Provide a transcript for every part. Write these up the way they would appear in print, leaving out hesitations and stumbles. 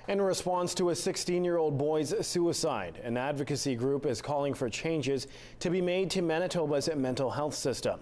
In response to a 16-year-old boy's suicide, an advocacy group is calling for changes to be made to Manitoba's mental health system.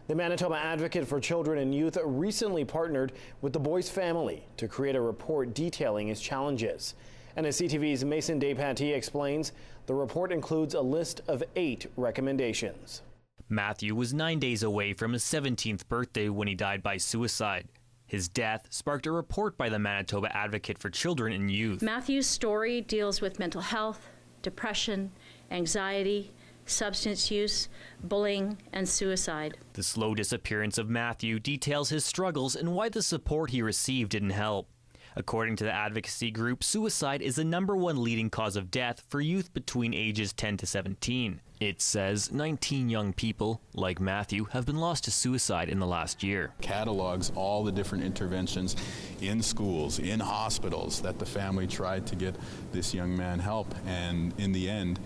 The Manitoba Advocate for Children and Youth recently partnered with the boy's family to create a report detailing his challenges. And as CTV's Mason Despatie explains, the report includes a list of 8 recommendations. Matthew was 9 days away from his 17th birthday when he died by suicide. His death sparked a report by the Manitoba Advocate for Children and Youth. Matthew's story deals with mental health, depression, anxiety, substance use, bullying, and suicide. The slow disappearance of Matthew details his struggles and why the support he received didn't help. According to the advocacy group, suicide is the #1 leading cause of death for youth between ages 10 to 17. It says 19 young people, like Matthew, have been lost to suicide in the last year. Catalogs all the different interventions in schools, in hospitals, that the family tried to get this young man help, and in the end,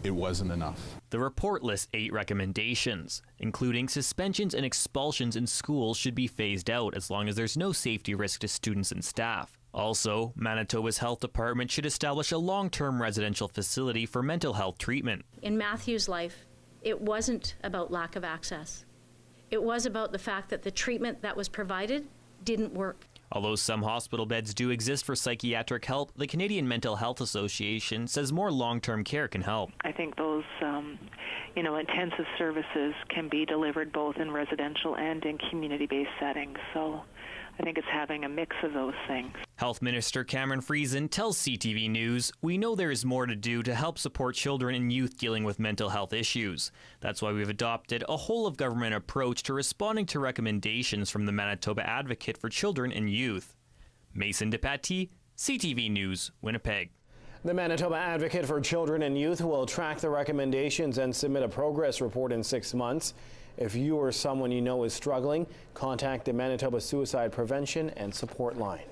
it wasn't enough. The report lists 8 recommendations, including suspensions and expulsions in schools should be phased out as long as there's no safety risk to students and staff. Also, Manitoba's health department should establish a long-term residential facility for mental health treatment. In Matthew's life, it wasn't about lack of access. It was about the fact that the treatment that was provided didn't work. Although some hospital beds do exist for psychiatric help, the Canadian Mental Health Association says more long-term care can help. I think those, intensive services can be delivered both in residential and in community-based settings. So I think it's having a mix of those things. Health Minister Cameron Friesen tells CTV News, "We know there is more to do to help support children and youth dealing with mental health issues. That's why we've adopted a whole-of-government approach to responding to recommendations from the Manitoba Advocate for Children and Youth." Mason Despatie, CTV News, Winnipeg. The Manitoba Advocate for Children and Youth will track the recommendations and submit a progress report in 6 months. If you or someone you know is struggling, contact the Manitoba Suicide Prevention and Support Line.